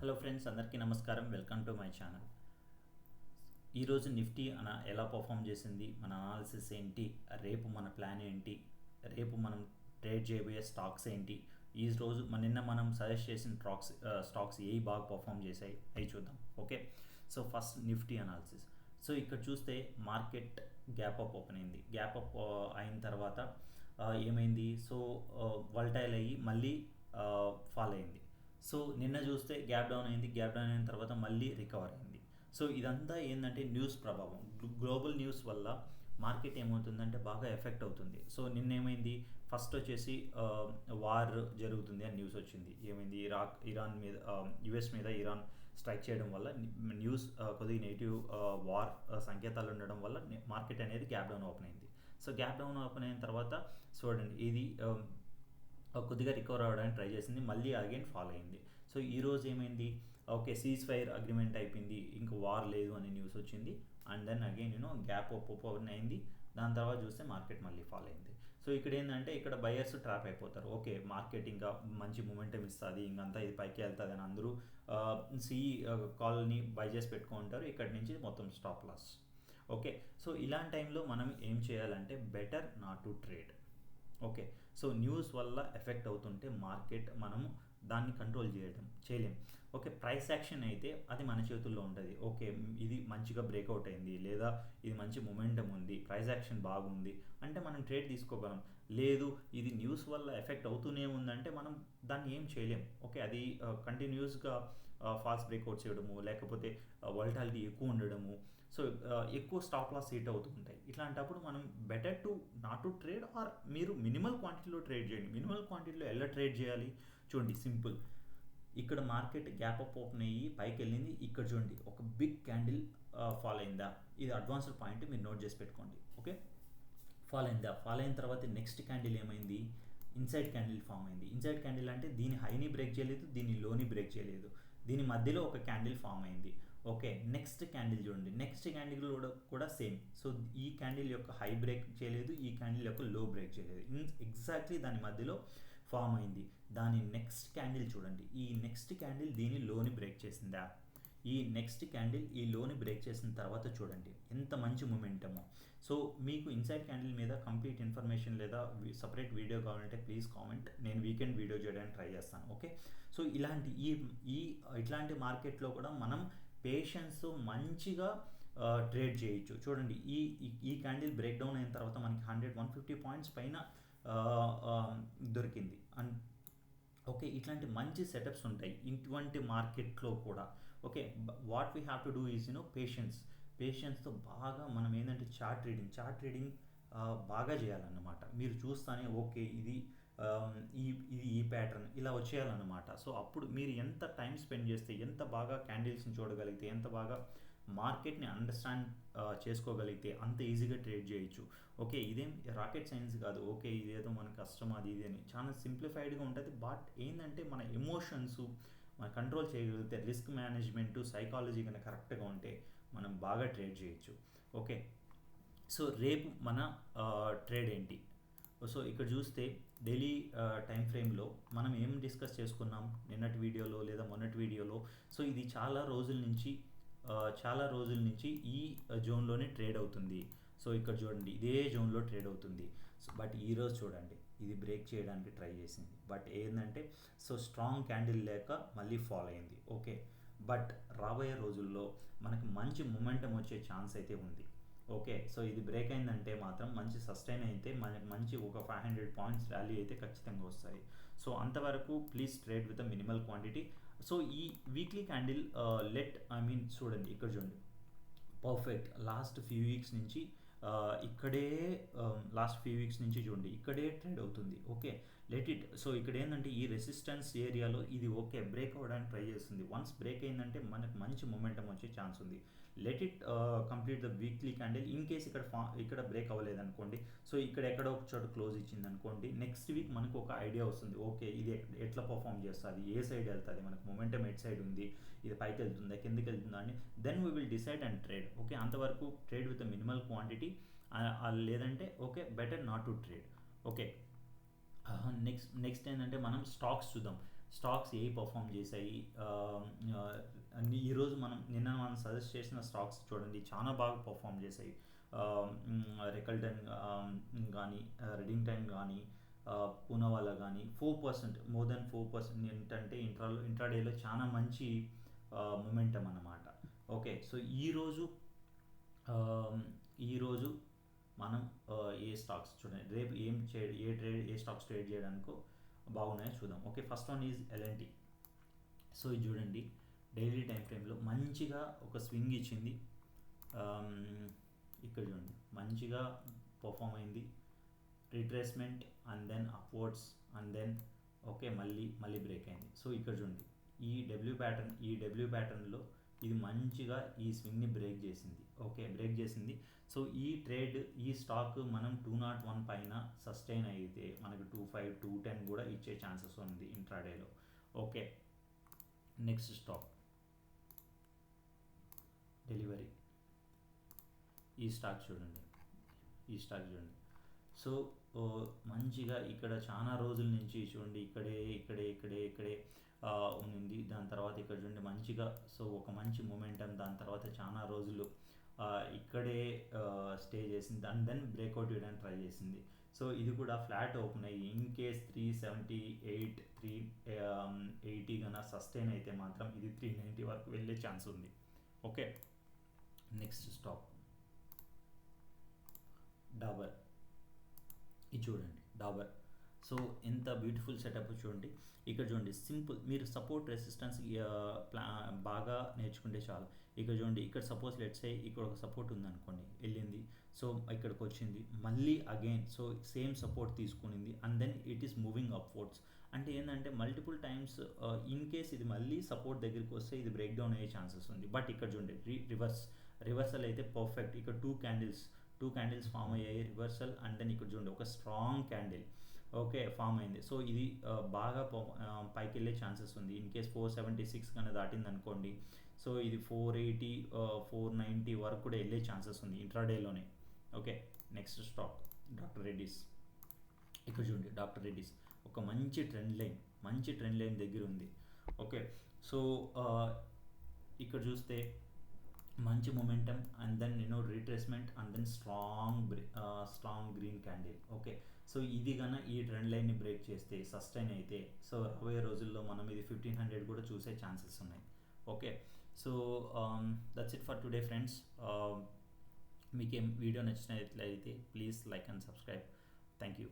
Hello friends, అందరికీ నమస్కారం. Welcome to my channel. ఈరోజు నిఫ్టీ ఎలా పర్ఫామ్ చేసింది, మన అనాలిసిస్ ఏంటి, రేపు మన ప్లాన్ ఏంటి, రేపు మనం ట్రేడ్ చేయబోయే స్టాక్స్ ఏంటి, ఈరోజు నిన్న మనం సజెస్ట్ చేసిన స్టాక్స్ ఏ బాగా పర్ఫామ్ చేశాయి అవి చూద్దాం. Okay, so first Nifty analysis. So ఇక్కడ చూస్తే మార్కెట్ గ్యాప్ అప్ ఓపెన్ అయింది. గ్యాప్ అప్ అయిన తర్వాత ఏమైంది, సో వల్టైల్ అయ్యి మళ్ళీ ఫాల్ అయింది. సో నిన్న చూస్తే గ్యాప్ డౌన్ అయింది. గ్యాప్ డౌన్ అయిన తర్వాత మళ్ళీ రికవర్ అయింది. సో ఇదంతా ఏంటంటే న్యూస్ ప్రభావం, గ్లోబల్ న్యూస్ వల్ల మార్కెట్ ఏమవుతుందంటే బాగా ఎఫెక్ట్ అవుతుంది. సో నిన్న ఏమైంది, ఫస్ట్ వచ్చేసి వార్ జరుగుతుంది అని న్యూస్ వచ్చింది. ఏమైంది, ఇరాన్ మీద, యుఎస్ మీద ఇరాన్ స్ట్రైక్ చేయడం వల్ల న్యూస్ కొద్దిగా నెగిటివ్ వార్ సంకేతాలు ఉండడం వల్ల మార్కెట్ అనేది గ్యాప్ డౌన్ ఓపెన్ అయింది. సో గ్యాప్ డౌన్ ఓపెన్ అయిన తర్వాత చూడండి, ఇది కొద్దిగా రికవర్ అవ్వడానికి ట్రై చేసింది, మళ్ళీ అగైన్ ఫాల్ అయింది. సో ఈరోజు ఏమైంది, ఓకే సీజ్ ఫైర్ అగ్రిమెంట్ అయిపోయింది, ఇంకా వార్ లేదు అనే న్యూస్ వచ్చింది. And then again gap open అయింది. దాని తర్వాత చూస్తే మార్కెట్ మళ్ళీ ఫాల్ అయింది. సో ఇక్కడ ఏంటంటే, ఇక్కడ బయర్స్ ట్రాప్ అయిపోతారు. ఓకే, మార్కెట్ ఇంకా మంచి మూమెంటం ఇస్తుంది, ఇంకంతా ఇది పైకి వెళ్తుంది అని అందరూ కాల్ని బై చేసి పెట్టుకుంటారు. ఇక్కడ నుంచి మొత్తం స్టాప్ లాస్. ఓకే, సో ఇలాంటి టైంలో మనం ఏం చేయాలంటే, better not to trade. Okay, so news వల్ల ఎఫెక్ట్ అవుతుంటే మార్కెట్ మనము దాన్ని కంట్రోల్ చేయలేం. ఓకే, ప్రైస్ యాక్షన్ అయితే అది మన చేతుల్లో ఉంటుంది. ఓకే, ఇది మంచిగా బ్రేక్అవుట్ అయింది, లేదా ఇది మంచి మొమెంటం ఉంది, ప్రైస్ యాక్షన్ బాగుంది అంటే మనం ట్రేడ్ తీసుకోగలం. లేదు, ఇది న్యూస్ వల్ల ఎఫెక్ట్ అవుతూనే ఉందంటే మనం దాన్ని ఏం చేయలేం. ఓకే, అది కంటిన్యూస్గా ఫాస్ట్ బ్రేక్అవుట్ చేయడము, లేకపోతే వోల్టాలిటీ ఎక్కువ ఉండడము, సో ఎక్కువ స్టాప్ లాస్ హీట్ అవుతూ ఉంటాయి. ఇట్లాంటప్పుడు మనం better to not to trade, or మీరు మినిమల్ క్వాంటిటీలో ట్రేడ్ చేయండి. మినిమల్ క్వాంటిటీలో ఎలా ట్రేడ్ చేయాలి చూడండి, సింపుల్. ఇక్కడ మార్కెట్ గ్యాప్ అప్ ఓపెన్ అయ్యి పైకి వెళ్ళింది. ఇక్కడ చూడండి, ఒక బిగ్ క్యాండిల్ ఫాల్ అయిందా, ఇది అడ్వాన్స్డ్ పాయింట్, మీరు నోట్ చేసి పెట్టుకోండి. ఓకే, ఫాల్ అయిందా, ఫాల్ అయిన తర్వాత నెక్స్ట్ క్యాండిల్ ఏమైంది, ఇన్సైడ్ క్యాండిల్ ఫామ్ అయింది. ఇన్సైడ్ క్యాండిల్ అంటే దీని హైని బ్రేక్ చేయలేదు, దీని లోని బ్రేక్ చేయలేదు, దీని మధ్యలో ఒక క్యాండిల్ ఫామ్ అయింది. ఓకే, నెక్స్ట్ క్యాండిల్ చూడండి, నెక్స్ట్ క్యాండిల్ కూడా సేమ్. సో ఈ క్యాండిల్ యొక్క హై బ్రేక్ చేయలేదు, ఈ క్యాండిల్ యొక్క లో బ్రేక్ చేయలేదు, ఎగ్జాక్ట్లీ దాని మధ్యలో ఫామ్ అయింది. దాని నెక్స్ట్ క్యాండిల్ చూడండి, ఈ నెక్స్ట్ క్యాండిల్ దీని లోని బ్రేక్ చేసిందా, ఈ నెక్స్ట్ క్యాండిల్ ఈ లోని బ్రేక్ చేసిన తర్వాత చూడండి ఎంత మంచి మూమెంటమో. సో మీకు ఇన్సైడ్ క్యాండిల్ మీద కంప్లీట్ ఇన్ఫర్మేషన్ లేదా సపరేట్ వీడియో కావాలంటే ప్లీజ్ కామెంట్, నేను వీకెండ్ వీడియో చేయడానికి ట్రై చేస్తాను. ఓకే, సో ఇట్లాంటి మార్కెట్లో కూడా మనం పేషెన్స్ మంచిగా ట్రేడ్ చేయొచ్చు. చూడండి, ఈ క్యాండిల్ బ్రేక్ డౌన్ అయిన తర్వాత మనకి 150 పాయింట్స్ పైన దొరికింది. అండ్ ఓకే, ఇట్లాంటి మంచి సెటప్స్ ఉంటాయి ఇటువంటి మార్కెట్లో కూడా. Okay, what we have to do is పేషెన్స్తో బాగా మనం ఏంటంటే చార్ట్ రీడింగ్ బాగా చేయాలన్నమాట. మీరు చూస్తానే ఓకే ఇది ఈ ప్యాటర్న్ ఇలా వచ్చేయాలన్నమాట. సో అప్పుడు మీరు ఎంత టైం స్పెండ్ చేస్తే, ఎంత బాగా క్యాండిల్స్ని చూడగలిగితే, ఎంత బాగా మార్కెట్ని అండర్స్టాండ్ చేసుకోగలిగితే అంత ఈజీగా ట్రేడ్ చేయొచ్చు. ఓకే, ఇదేం రాకెట్ సైన్స్ కాదు. ఓకే, ఇదేదో మన కష్టం అది ఇది అని చాలా సింప్లిఫైడ్గా ఉంటుంది. బట్ ఏంటంటే మన ఎమోషన్స్ మనం కంట్రోల్ చేయగలిగితే, రిస్క్ మేనేజ్మెంట్ సైకాలజీ కనుక కరెక్ట్గా ఉంటే మనం బాగా ట్రేడ్ చేయొచ్చు. ఓకే, సో రేపు మన ట్రేడ్ ఏంటి. సో ఇక్కడ చూస్తే డైలీ టైం ఫ్రేమ్లో మనం ఏం డిస్కస్ చేసుకున్నాం నిన్నటి వీడియోలో లేదా మొన్నటి వీడియోలో. సో ఇది చాలా రోజుల నుంచి ఈ జోన్లోనే ట్రేడ్ అవుతుంది. సో ఇక్కడ చూడండి, ఇదే జోన్లో ట్రేడ్ అవుతుంది. సో బట్ ఈరోజు చూడండి, ఇది బ్రేక్ చేయడానికి ట్రై చేసింది, బట్ ఏంటంటే సో స్ట్రాంగ్ క్యాండిల్ లేక మళ్ళీ ఫాల్ అయింది. ఓకే, బట్ రాబోయే రోజుల్లో మనకు మంచి మొమెంటం వచ్చే ఛాన్స్ అయితే ఉంది. ఓకే, సో ఇది బ్రేక్ అయిందంటే మాత్రం మంచి సస్టైన్ అయితే మనకి మంచి ఒక 500 పాయింట్స్ వాల్యూ అయితే ఖచ్చితంగా వస్తాయి. సో అంతవరకు please trade with minimal quantity. So ఈ వీక్లీ క్యాండిల్ చూడండి, ఇక్కడ చూడండి, పర్ఫెక్ట్ లాస్ట్ ఫ్యూ వీక్స్ నుంచి చూడండి ఇక్కడే ట్రేడ్ అవుతుంది. Okay, let it. సో ఇక్కడ ఏంటంటే ఈ రెసిస్టెన్స్ ఏరియాలో ఇది ఓకే బ్రేక్ అవ్వడానికి ట్రై చేస్తుంది. వన్స్ బ్రేక్ అయిందంటే మనకు మంచి మొమెంటం వచ్చే ఛాన్స్ ఉంది. Let it complete the weekly candle. In case ఇక్కడ బ్రేక్ అవ్వలేదు అనుకోండి, సో ఇక్కడ ఎక్కడో ఒక చోట క్లోజ్ ఇచ్చింది అనుకోండి, నెక్స్ట్ వీక్ మనకు ఒక ఐడియా వస్తుంది. ఓకే, ఇది ఎట్లా పర్ఫామ్ చేస్తుంది, ఏ సైడ్ వెళ్తుంది, మనకు మొమెంటం ఎట్ సైడ్ ఉంది, ఇది పైకి వెళ్తుందా కిందకి వెళ్తుందా అని then we will decide and trade. Okay, అంతవరకు ట్రేడ్ విత్ మినిమల్ క్వాంటిటీ, లేదంటే okay better not to trade. Okay, next ఏంటంటే మనం స్టాక్స్ చూద్దాం. స్టాక్స్ ఏ పర్ఫామ్ చేశాయి. ఈరోజు నిన్న మనం సజెస్ట్ చేసిన స్టాక్స్ చూడండి చాలా బాగా పర్ఫామ్ చేశాయి. రెకల్టన్ కానీ, రెడింగ్టన్ కానీ, పూనావాలా కానీ 4%, మోర్ దెన్ 4% ఏంటంటే ఇంట్రాడేలో చాలా మంచి మొమెంటం అన్నమాట. ఓకే, సో ఈరోజు మనం ఏ స్టాక్స్ చూడండి, రేపు ఏ స్టాక్స్ ట్రేడ్ చేయడానికో బాగున్నాయో చూద్దాం. Okay, first one is L N T. So ఇది చూడండి, డైలీ టైం ఫ్రేమ్లో మంచిగా ఒక స్వింగ్ ఇచ్చింది. ఇక్కడ చూడండి మంచిగా పర్ఫామ్ అయింది, retracement and then upwards and then okay మళ్ళీ బ్రేక్ అయింది. సో ఇక్కడ చూడండి ఈ డబ్ల్యూ ప్యాటర్న్లో ఇది మంచిగా ఈ స్వింగ్ని బ్రేక్ చేసింది. ఓకే, బ్రేక్ చేసింది. సో ఈ స్టాక్ మనం 201 పైన సస్టైన్ అయితే మనకు 25, 210 కూడా ఇచ్చే ఛాన్సెస్ ఉంది ఇంట్రాడేలో. Okay, next stock delivery. ఈ స్టాక్ చూడండి. సో మంచిగా ఇక్కడ చాలా రోజుల నుంచి చూడండి ఇక్కడే ఉంది. దాని తర్వాత ఇక్కడ చూడండి మంచిగా, సో ఒక మంచి మొమెంటం, దాని తర్వాత చాలా రోజులు ఇక్కడే స్టే చేసింది అండ్ దెన్ బ్రేక్అవుట్ చేయడానికి ట్రై చేసింది. సో ఇది కూడా ఫ్లాట్ ఓపెన్ అయ్యి ఇన్ కేస్ 378, 380 కన్నా సస్టైన్ అయితే మాత్రం ఇది 390 వరకు వెళ్ళే ఛాన్స్ ఉంది. Okay, next stock Dabur. ఇది చూడండి డాబర్. సో ఎంత బ్యూటిఫుల్ సెటప్ చూడండి. ఇక్కడ చూడండి సింపుల్, మీరు సపోర్ట్ రెసిస్టెన్స్ బాగా నేర్చుకుంటే చాలు. ఇక్కడ చూడండి, ఇక్కడ సపోజ్ లెట్స్ సే ఇక్కడ ఒక సపోర్ట్ ఉందనుకోండి, వెళ్ళింది, సో ఇక్కడికి వచ్చింది, మళ్ళీ అగైన్ సో సేమ్ సపోర్ట్ తీసుకునింది and then it is moving upwards. అంటే ఏంటంటే మల్టిపుల్ టైమ్స్ ఇన్ కేస్ ఇది మళ్ళీ సపోర్ట్ దగ్గరికి వస్తే ఇది బ్రేక్ డౌన్ అయ్యే ఛాన్సెస్ ఉంది. బట్ ఇక్కడ చూడండి రివర్సల్ అయితే పర్ఫెక్ట్. ఇక్కడ టూ క్యాండిల్స్ ఫామ్ అయ్యాయి రివర్సల్ అండ్ దెన్ ఇక్కడ చూడండి ఒక స్ట్రాంగ్ క్యాండిల్ ఓకే ఫామ్ అయింది. సో ఇది బాగా పైకి వెళ్ళే ఛాన్సెస్ ఉంది. ఇన్ కేస్ 476 కన్నా దాటింది అనుకోండి, సో ఇది 480, 490 వరకు కూడా వెళ్ళే ఛాన్సెస్ ఉంది ఇంట్రాడేలోనే. Okay, next stock doctor Reddy's. ఇక్కడ చూడండి డాక్టర్ రెడ్డీస్ ఒక మంచి ట్రెండ్ లైన్ దగ్గర ఉంది. ఓకే, సో ఇక్కడ చూస్తే మంచి momentum and then retracement and then strong green candle. Okay, so ఇది కన్నా ఈ ట్రెండ్ లైన్ని బ్రేక్ చేస్తే సస్టైన్ అయితే సో రాబోయే రోజుల్లో మనం ఇది 1500 కూడా చూసే ఛాన్సెస్ ఉన్నాయి. Okay, so that's it for today friends. మీకు వీడియో నచ్చినట్లయితే please like and subscribe. Thank you.